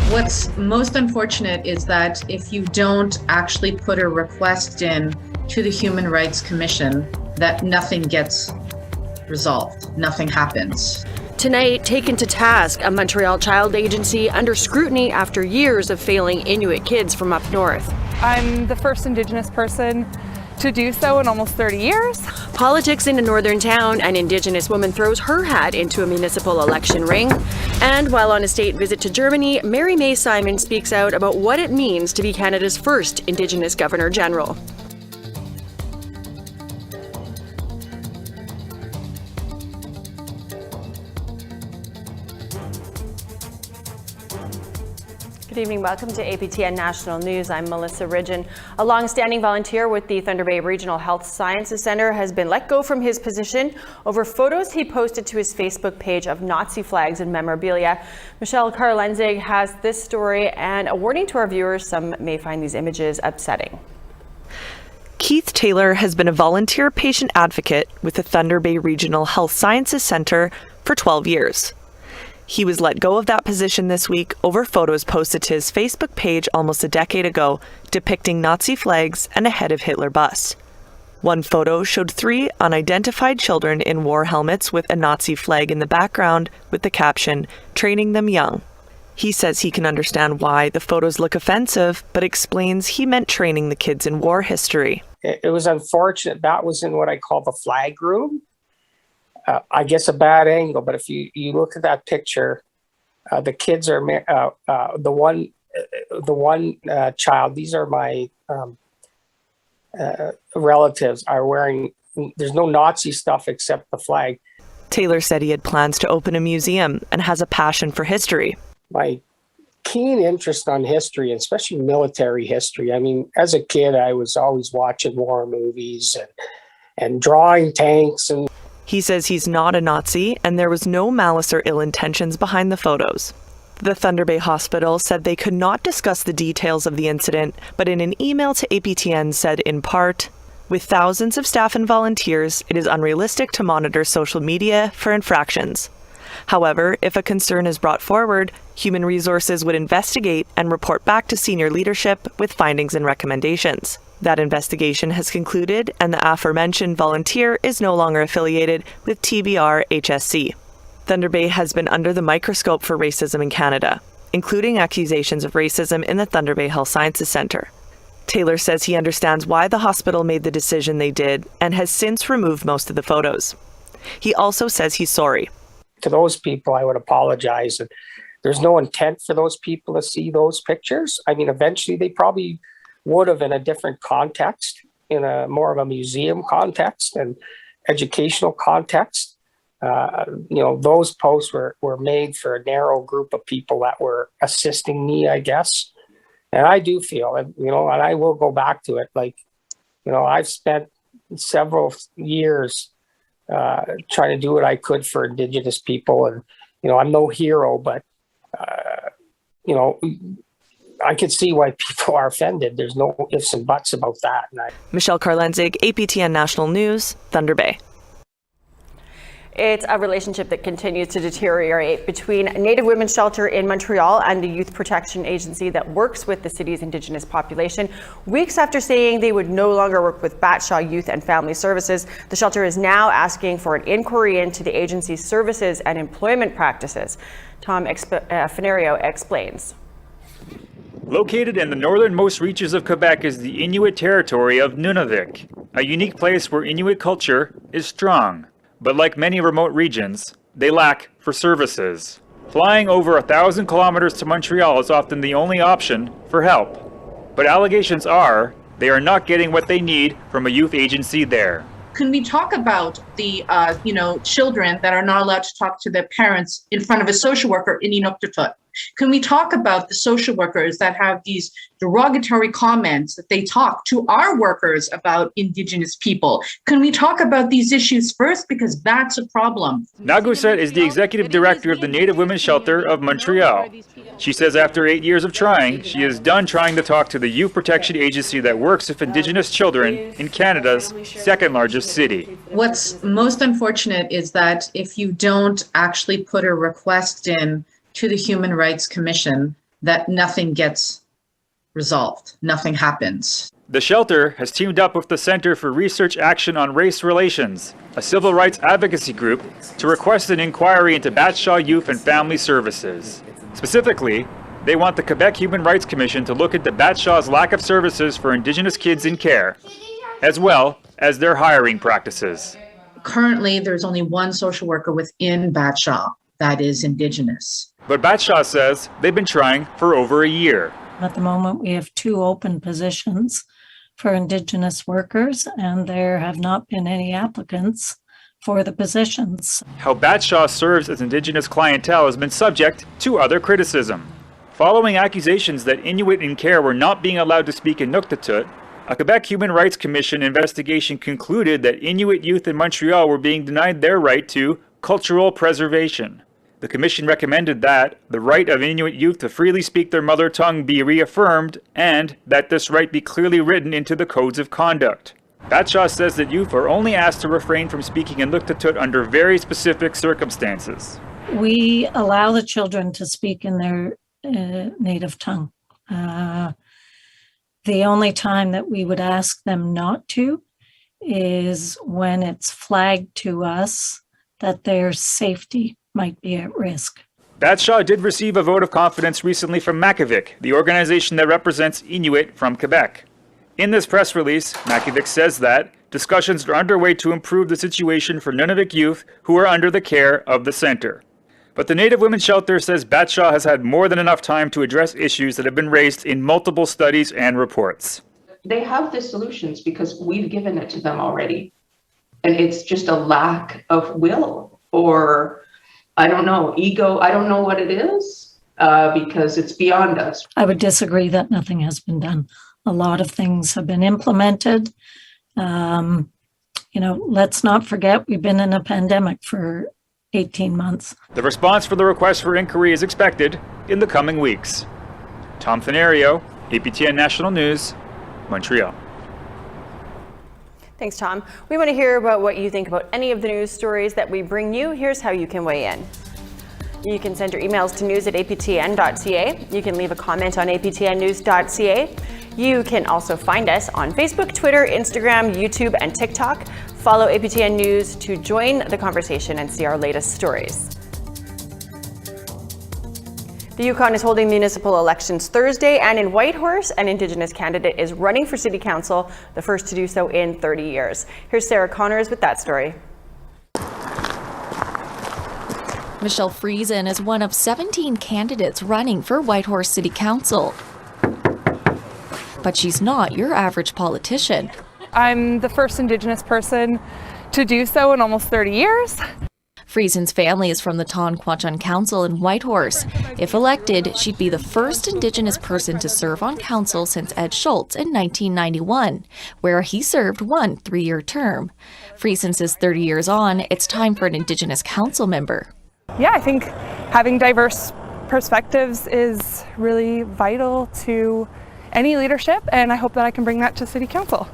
What's most unfortunate is that if you don't actually put a request in to the Human Rights Commission, that nothing gets resolved, nothing happens. Tonight, taken to task, a Montreal child agency under scrutiny after years of failing Inuit kids from up north. I'm the first Indigenous person to do so in almost 30 years. Politics in a northern town, an Indigenous woman throws her hat into a municipal election ring. And while on a state visit to Germany, Mary May Simon speaks out about what it means to be Canada's first Indigenous Governor General. Good evening. Welcome to APTN National News. I'm Melissa Ridgen. A long-standing volunteer with the Thunder Bay Regional Health Sciences Centre has been let go from his position over photos he posted to his Facebook page of Nazi flags and memorabilia. Michelle Karlenzig has this story and a warning to our viewers: some may find these images upsetting. Keith Taylor has been a volunteer patient advocate with the Thunder Bay Regional Health Sciences Centre for 12 years. He was let go of that position this week over photos posted to his Facebook page almost a decade ago depicting Nazi flags and a head of Hitler bust. One photo showed 3 unidentified children in war helmets with a Nazi flag in the background with the caption, "Training them young." He says he can understand why the photos look offensive, but explains he meant training the kids in war history. It was unfortunate. That was in what I call the flag room. I guess a bad angle, but if you look at that picture, the kids are the one child. These are my relatives are wearing. There's no Nazi stuff except the flag. Taylor said he had plans to open a museum and has a passion for history. My keen interest on history, especially military history. I mean, as a kid, I was always watching war movies and drawing tanks and. He says he's not a Nazi and there was no malice or ill intentions behind the photos. The Thunder Bay Hospital said they could not discuss the details of the incident, but in an email to APTN said in part, "With thousands of staff and volunteers, it is unrealistic to monitor social media for infractions. However, if a concern is brought forward, Human Resources would investigate and report back to senior leadership with findings and recommendations. That investigation has concluded, and the aforementioned volunteer is no longer affiliated with TBR HSC. Thunder Bay has been under the microscope for racism in Canada, including accusations of racism in the Thunder Bay Health Sciences Centre. Taylor says he understands why the hospital made the decision they did and has since removed most of the photos. He also says he's sorry. To those people, I would apologize. There's no intent for those people to see those pictures. I mean, eventually they probably would have in a different context, in a more of a museum context and educational context. Those posts were made for a narrow group of people that were assisting me, I guess. And I do feel, and I will go back to it. I've spent several years trying to do what I could for Indigenous people. And, I'm no hero, but, I can see why people are offended. There's no ifs and buts about that. Michelle Karlenzig, APTN National News, Thunder Bay. It's a relationship that continues to deteriorate between Native Women's Shelter in Montreal and the Youth Protection Agency that works with the city's Indigenous population. Weeks after saying they would no longer work with Batshaw Youth and Family Services, the shelter is now asking for an inquiry into the agency's services and employment practices. Tom Fenario explains. Located in the northernmost reaches of Quebec is the Inuit territory of Nunavik, a unique place where Inuit culture is strong. But like many remote regions, they lack for services. Flying over 1,000 kilometers to Montreal is often the only option for help. But allegations are they are not getting what they need from a youth agency there. Can we talk about the, children that are not allowed to talk to their parents in front of a social worker in Inuktitut? Can we talk about the social workers that have these derogatory comments that they talk to our workers about Indigenous people? Can we talk about these issues first? Because that's a problem. Naguset is the executive director of the Native Women's Shelter of Montreal. She says after 8 years of trying, she is done trying to talk to the Youth Protection Agency that works with Indigenous children in Canada's second largest city. What's most unfortunate is that if you don't actually put a request in to the Human Rights Commission, that nothing gets resolved, nothing happens. The shelter has teamed up with the Center for Research Action on Race Relations, a civil rights advocacy group, to request an inquiry into Batshaw Youth and Family Services. Specifically, they want the Quebec Human Rights Commission to look into Batshaw's lack of services for Indigenous kids in care, as well as their hiring practices. Currently, there's only one social worker within Batshaw that is Indigenous. But Batshaw says they've been trying for over a year. At the moment, we have 2 open positions for Indigenous workers, and there have not been any applicants for the positions. How Batshaw serves as Indigenous clientele has been subject to other criticism. Following accusations that Inuit in care were not being allowed to speak in Nuktitut, a Quebec Human Rights Commission investigation concluded that Inuit youth in Montreal were being denied their right to cultural preservation. The commission recommended that the right of Inuit youth to freely speak their mother tongue be reaffirmed and that this right be clearly written into the codes of conduct. Batshaw says that youth are only asked to refrain from speaking in Nuktitut under very specific circumstances. We allow the children to speak in their native tongue. The only time that we would ask them not to is when it's flagged to us that their safety might be at risk. Batshaw did receive a vote of confidence recently from Makivik, the organization that represents Inuit from Quebec. In this press release, Makivik says that discussions are underway to improve the situation for Nunavik youth who are under the care of the center. But the Native Women's Shelter says Batshaw has had more than enough time to address issues that have been raised in multiple studies and reports. They have the solutions because we've given it to them already. And it's just a lack of will or, I don't know, ego. I don't know what it is because it's beyond us. I would disagree that nothing has been done. A lot of things have been implemented. Let's not forget we've been in a pandemic for 18 months. The response for the request for inquiry is expected in the coming weeks. Tom Fenario, APTN National News, Montreal. Thanks, Tom. We want to hear about what you think about any of the news stories that we bring you. Here's how you can weigh in. You can send your emails to news@aptn.ca. You can leave a comment on aptnnews.ca. You can also find us on Facebook, Twitter, Instagram, YouTube, and TikTok. Follow APTN News to join the conversation and see our latest stories. The Yukon is holding municipal elections Thursday, and in Whitehorse, an Indigenous candidate is running for City Council, the first to do so in 30 years. Here's Sarah Connors with that story. Michelle Friesen is one of 17 candidates running for Whitehorse City Council. But she's not your average politician. I'm the first Indigenous person to do so in almost 30 years. Friesen's family is from the Tonquachon Council in Whitehorse. If elected, she'd be the first Indigenous person to serve on council since Ed Schultz in 1991, where he served one 3-year term. Friesen says 30 years on, it's time for an Indigenous council member. Yeah, I think having diverse perspectives is really vital to any leadership, and I hope that I can bring that to City Council.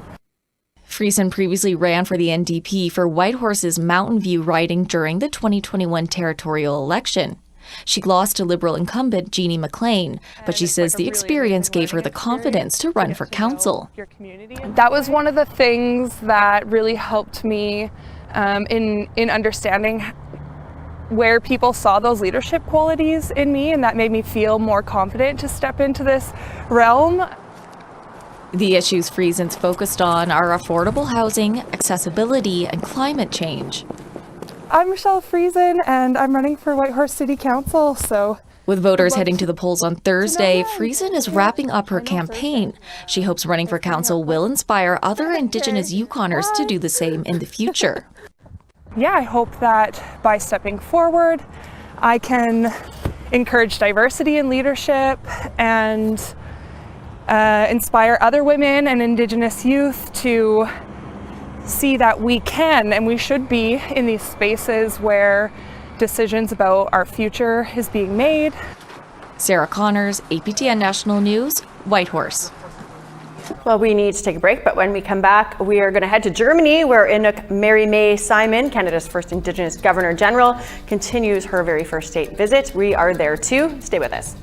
Friesen previously ran for the NDP for Whitehorse's Mountain View riding during the 2021 territorial election. She lost to Liberal incumbent Jeannie McLean, but she says the experience gave her the confidence to run for council. That was one of the things that really helped me in understanding where people saw those leadership qualities in me, and that made me feel more confident to step into this realm. The issues Friesen's focused on are affordable housing, accessibility, and climate change. I'm Michelle Friesen, and I'm running for Whitehorse City Council, so... With voters heading to the polls on Thursday, Friesen is wrapping up her campaign. She hopes running for council will inspire other Indigenous Yukoners to do the same in the future. Yeah, I hope that by stepping forward, I can encourage diversity in leadership and inspire other women and Indigenous youth to see that we can and we should be in these spaces where decisions about our future is being made. Sarah Connors, APTN National News, Whitehorse. Well, we need to take a break, but when we come back, we are going to head to Germany, where Inuk Mary May Simon, Canada's first Indigenous Governor General, continues her very first state visit. We are there too. Stay with us.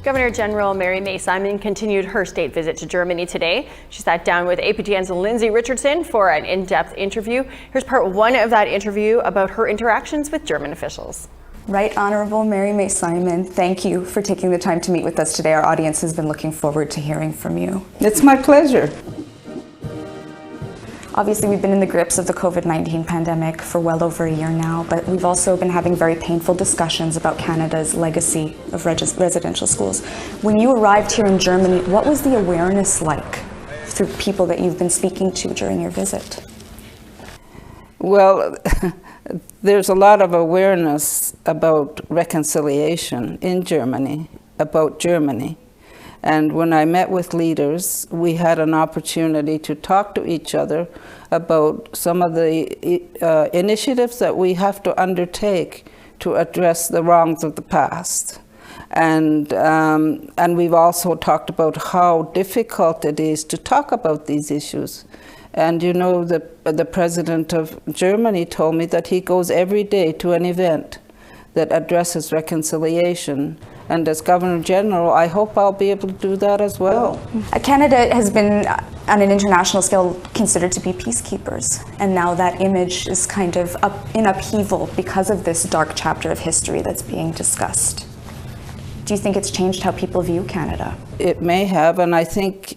Governor General Mary May Simon continued her state visit to Germany today. She sat down with APTN's Lindsay Richardson for an in-depth interview. Here's part one of that interview about her interactions with German officials. Right Honourable Mary May Simon, thank you for taking the time to meet with us today. Our audience has been looking forward to hearing from you. It's my pleasure. Obviously, we've been in the grips of the COVID-19 pandemic for well over a year now, but we've also been having very painful discussions about Canada's legacy of residential schools. When you arrived here in Germany, what was the awareness like through people that you've been speaking to during your visit? Well, there's a lot of awareness about reconciliation in Germany, about Germany. And when I met with leaders, we had an opportunity to talk to each other about some of the initiatives that we have to undertake to address the wrongs of the past. And we've also talked about how difficult it is to talk about these issues. And you know, the president of Germany told me that he goes every day to an event that addresses reconciliation. And as Governor General, I hope I'll be able to do that as well. Canada has been, on an international scale, considered to be peacekeepers. And now that image is kind of in upheaval because of this dark chapter of history that's being discussed. Do you think it's changed how people view Canada? It may have, and I think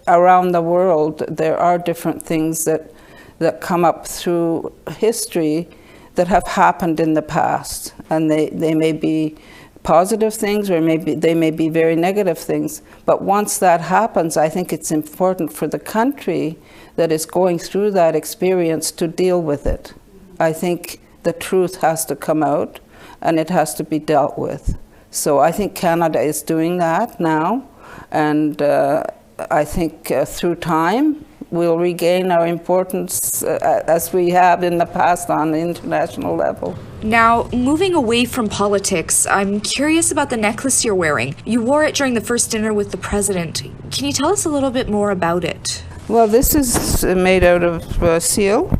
around the world there are different things that come up through history that have happened in the past. And they may be positive things, or they may be very negative things. But once that happens, I think it's important for the country that is going through that experience to deal with it. I think the truth has to come out and it has to be dealt with. So I think Canada is doing that now, and I think through time we'll regain our importance as we have in the past on the international level. Now, moving away from politics, I'm curious about the necklace you're wearing. You wore it during the first dinner with the president. Can you tell us a little bit more about it? Well, this is made out of seal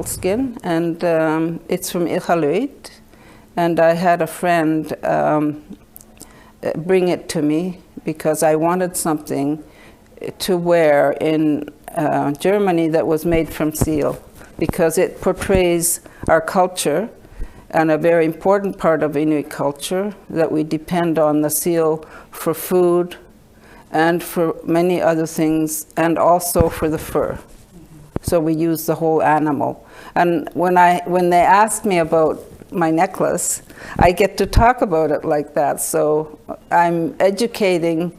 skin, and it's from Iqaluit. And I had a friend bring it to me because I wanted something to wear in Germany that was made from seal, because it portrays our culture and a very important part of Inuit culture, that we depend on the seal for food and for many other things, and also for the fur. So we use the whole animal. And when they asked me about my necklace, I get to talk about it like that. So I'm educating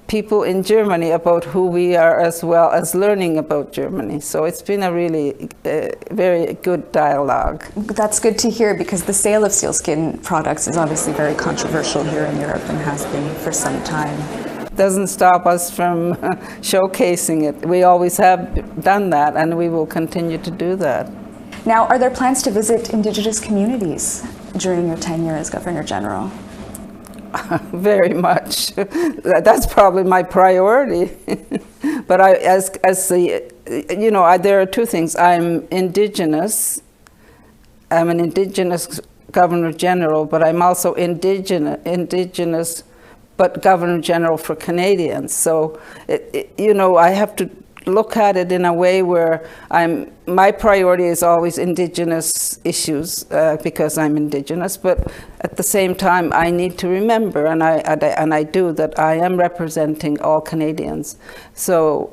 people in Germany about who we are, as well as learning about Germany. So it's been a really very good dialogue. That's good to hear, because the sale of sealskin products is obviously very controversial here in Europe and has been for some time. Doesn't stop us from showcasing it. We always have done that, and we will continue to do that. Now, are there plans to visit Indigenous communities during your tenure as Governor General? Very much. That's probably my priority. But there are two things. I'm Indigenous. I'm an Indigenous Governor General, but I'm also Indigenous, but Governor General for Canadians. So, I have to look at it in a way where my priority is always Indigenous issues because I'm Indigenous, but at the same time I need to remember, and I do, that I am representing all Canadians. So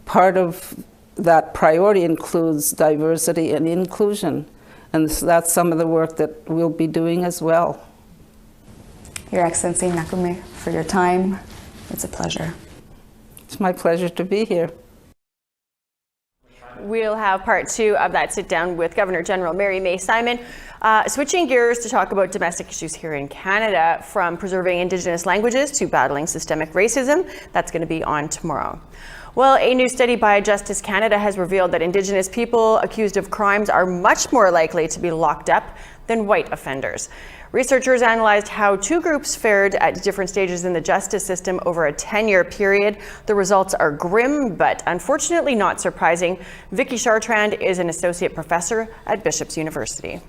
part of that priority includes diversity and inclusion, and that's some of the work that we'll be doing as well. Your Excellency, Nakume, for your time. It's a pleasure. It's my pleasure to be here. We'll have part two of that sit down with Governor General Mary May Simon. Switching gears to talk about domestic issues here in Canada, from preserving Indigenous languages to battling systemic racism. That's going to be on tomorrow. Well, a new study by Justice Canada has revealed that Indigenous people accused of crimes are much more likely to be locked up than white offenders. Researchers analyzed how two groups fared at different stages in the justice system over a 10-year period. The results are grim, but unfortunately not surprising. Vicky Chartrand is an associate professor at Bishop's University.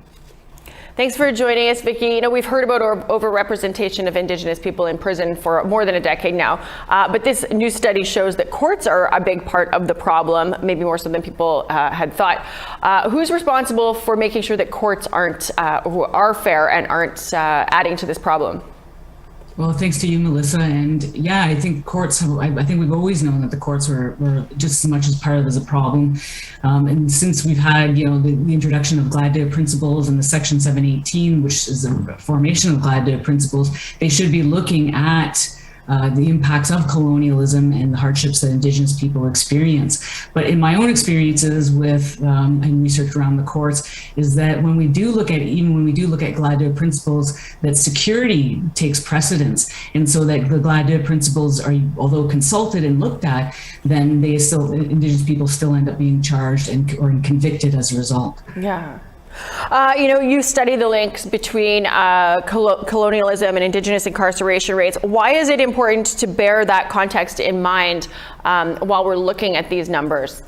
Thanks for joining us, Vicki. You know, we've heard about overrepresentation of Indigenous people in prison for more than a decade now, but this new study shows that courts are a big part of the problem, maybe more so than people had thought. Who's responsible for making sure that courts are fair and aren't adding to this problem? Well, thanks to you, Melissa. And yeah, I think courts I think we've always known that the courts were just as much as part of it as a problem. And since we've had, the introduction of Gladue principles and the Section 718, which is a formation of Gladue principles, they should be looking at the impacts of colonialism and the hardships that Indigenous people experience. But in my own experiences with and research around the courts is that when we do look at Gladue principles, that security takes precedence. And so that the Gladue principles are, although consulted and looked at, then Indigenous people still end up being charged or convicted as a result. Yeah. You study the links between colonialism and Indigenous incarceration rates. Why is it important to bear that context in mind while we're looking at these numbers?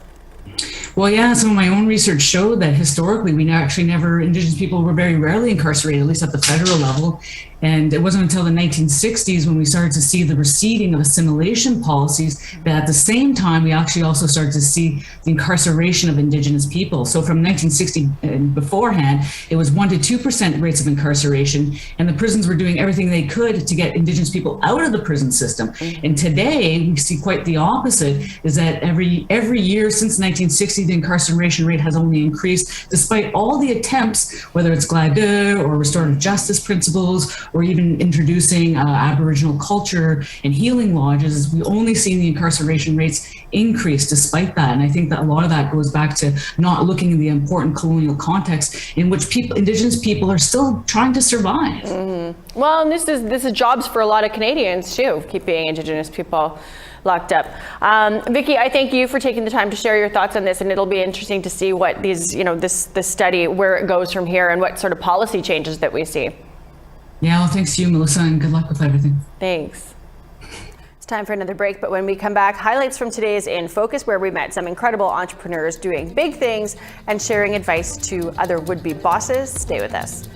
Well, yeah, some of my own research showed that historically Indigenous people were very rarely incarcerated, at least at the federal level. And it wasn't until the 1960s when we started to see the receding of assimilation policies that at the same time we actually also started to see the incarceration of Indigenous people. So from 1960 and beforehand, it was 1% to 2% rates of incarceration, and the prisons were doing everything they could to get Indigenous people out of the prison system. And today we see quite the opposite, is that every year since 1960, the incarceration rate has only increased, despite all the attempts, whether it's Gladue or restorative justice principles, or even introducing Aboriginal culture and healing lodges. We only see the incarceration rates increase despite that. And I think that a lot of that goes back to not looking at the important colonial context in which Indigenous people are still trying to survive. Mm-hmm. Well, and this is jobs for a lot of Canadians too, keeping Indigenous people locked up. Vicki, I thank you for taking the time to share your thoughts on this, and it'll be interesting to see what this study, where it goes from here and what sort of policy changes that we see. Yeah, well, thanks to you, Melissa, and good luck with everything. Thanks. It's time for another break, but when we come back, highlights from today's In Focus, where we met some incredible entrepreneurs doing big things and sharing advice to other would-be bosses. Stay with us.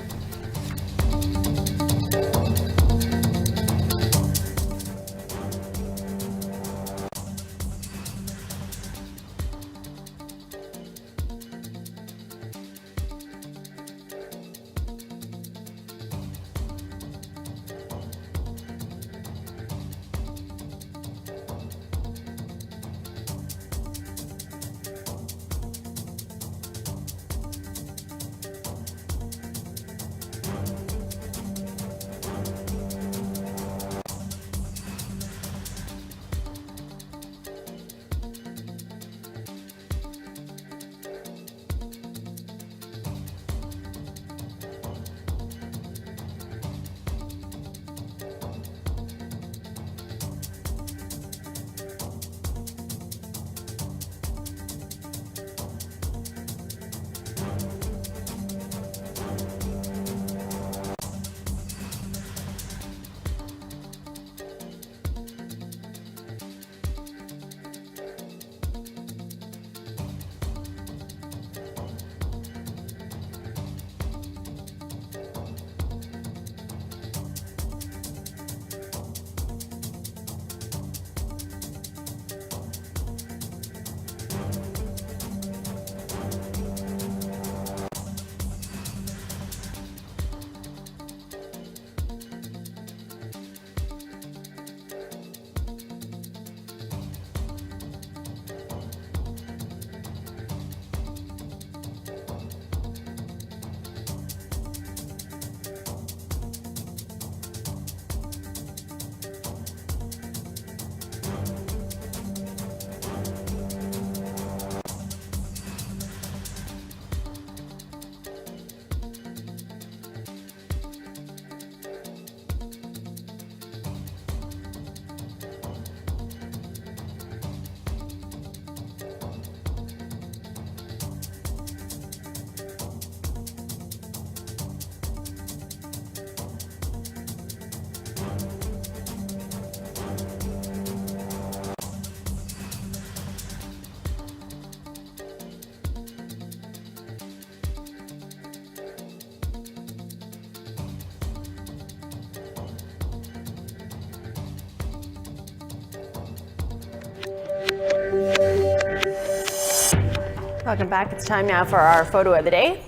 Welcome back. It's time now for our photo of the day.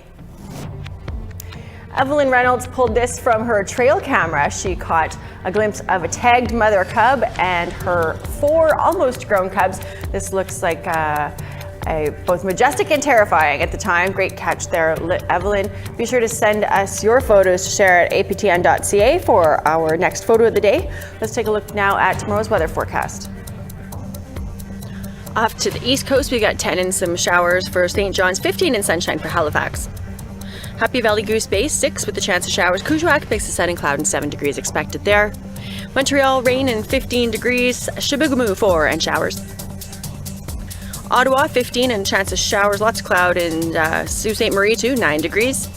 Evelyn Reynolds pulled this from her trail camera. She caught a glimpse of a tagged mother cub and her 4 almost grown cubs. This looks like both majestic and terrifying at the time. Great catch there, Evelyn. Be sure to send us your photos to share at aptn.ca for our next photo of the day. Let's take a look now at tomorrow's weather forecast. Off to the east coast, we got 10 and some showers for St. John's, 15 and sunshine for Halifax. Happy Valley Goose Bay, 6 with a chance of showers. Kuujjuaq makes a sunny cloud and 7 degrees expected there. Montreal, rain and 15 degrees. Chibougamau, 4 and showers. Ottawa, 15 and chance of showers, lots of cloud. And Sault Ste. Marie, 2, 9 degrees.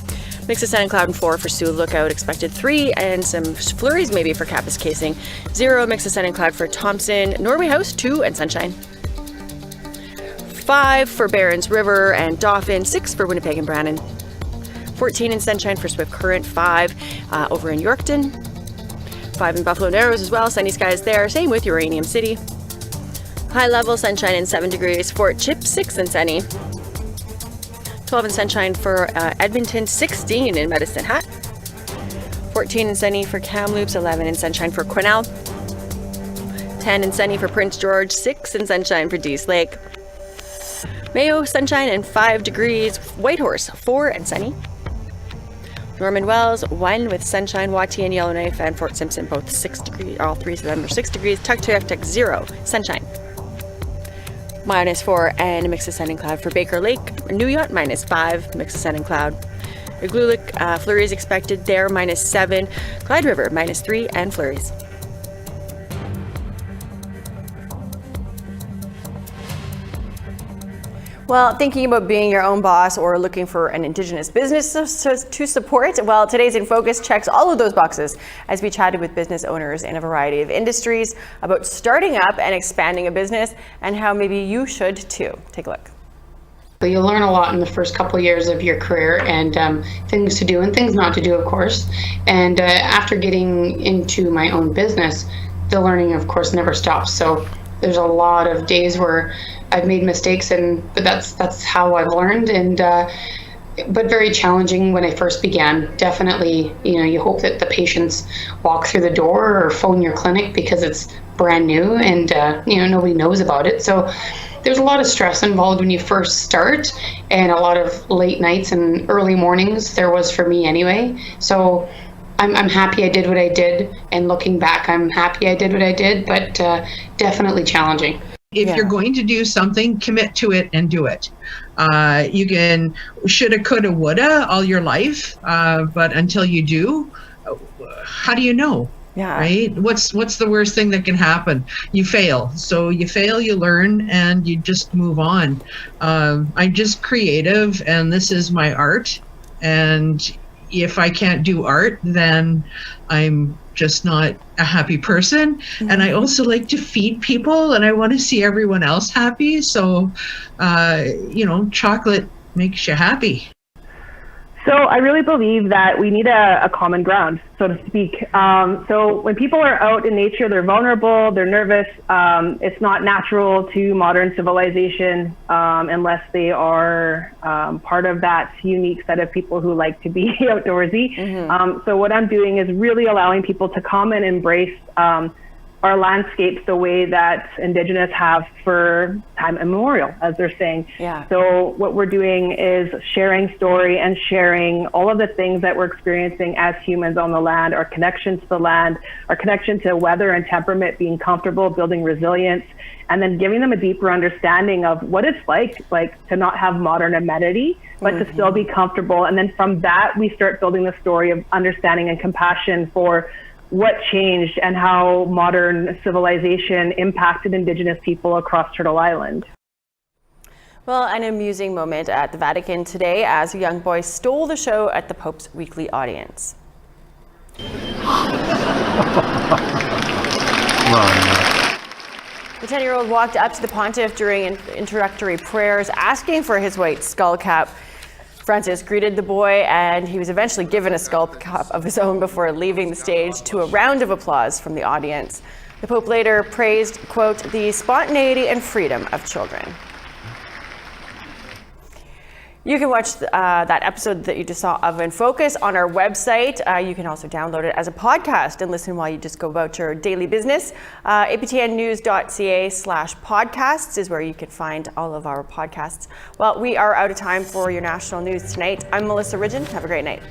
Mix of sun and cloud and 4 for Sioux Lookout, expected 3, and some flurries maybe for Kapuskasing. 0, mix of sun and cloud for Thompson. Norway House, 2 and sunshine. 5 for Barons River and Dauphin, 6 for Winnipeg and Brandon. 14 in sunshine for Swift Current, 5 over in Yorkton. 5 in Buffalo Narrows as well, sunny skies there, same with Uranium City. High level sunshine and 7 degrees. Fort Chip, 6 and sunny. 12 in sunshine for Edmonton, 16 in Medicine Hat. 14 in sunny for Kamloops, 11 in sunshine for Quesnel. 10 in sunny for Prince George, 6 in sunshine for Dease Lake. Mayo, sunshine and 5 degrees. Whitehorse, 4 and sunny. Norman Wells, 1 with sunshine. Wattie and Yellowknife and Fort Simpson, both 6 degrees. All 3 of them are 6 degrees. Tuktoyaktuk, 0, sunshine. -4 and a mix of sun and cloud for Baker Lake. Nuyot, -5, mix of sun and cloud. Igloolik, flurries expected there, -7. Clyde River, -3 and flurries. Well, thinking about being your own boss or looking for an Indigenous business to support, well, today's In Focus checks all of those boxes as we chatted with business owners in a variety of industries about starting up and expanding a business and how maybe you should too. Take a look. You'll learn a lot in the first couple of years of your career, and things to do and things not to do, of course. And after getting into my own business, the learning, of course, never stops. So there's a lot of days where I've made mistakes, but that's how I've learned. And but very challenging when I first began. Definitely, you hope that the patients walk through the door or phone your clinic because it's brand new and nobody knows about it. So there's a lot of stress involved when you first start, and a lot of late nights and early mornings. There was for me anyway. So I'm happy I did what I did, and looking back, I'm happy I did what I did, but definitely challenging. If you're going to do something, commit to it and do it. You can shoulda, coulda, woulda all your life, but until you do, how do you know? Yeah. Right? What's the worst thing that can happen? You fail. So you fail, you learn, and you just move on. I'm just creative, and this is my art. And if I can't do art, then I'm just not a happy person. Mm-hmm. And I also like to feed people, and I want to see everyone else happy. So, chocolate makes you happy. So I really believe that we need a common ground, so to speak. So when people are out in nature, they're vulnerable, they're nervous. It's not natural to modern civilization unless they are part of that unique set of people who like to be outdoorsy. Mm-hmm. So what I'm doing is really allowing people to come and embrace our landscapes the way that Indigenous have for time immemorial, as they're saying. Yeah. So what we're doing is sharing story and sharing all of the things that we're experiencing as humans on the land, our connection to the land, our connection to weather and temperament, being comfortable, building resilience, and then giving them a deeper understanding of what it's like to not have modern amenity, but mm-hmm. to still be comfortable. And then from that, we start building the story of understanding and compassion for what changed and how modern civilization impacted Indigenous people across Turtle Island. Well, an amusing moment at the Vatican today as a young boy stole the show at the Pope's weekly audience. The 10-year-old walked up to the pontiff during introductory prayers, asking for his white skull cap. Francis greeted the boy, and he was eventually given a skull cap of his own before leaving the stage to a round of applause from the audience. The Pope later praised, quote, the spontaneity and freedom of children. You can watch that episode that you just saw of In Focus on our website. You can also download it as a podcast and listen while you just go about your daily business. aptnnews.ca/podcasts is where you can find all of our podcasts. Well, we are out of time for your national news tonight. I'm Melissa Ridgen. Have a great night.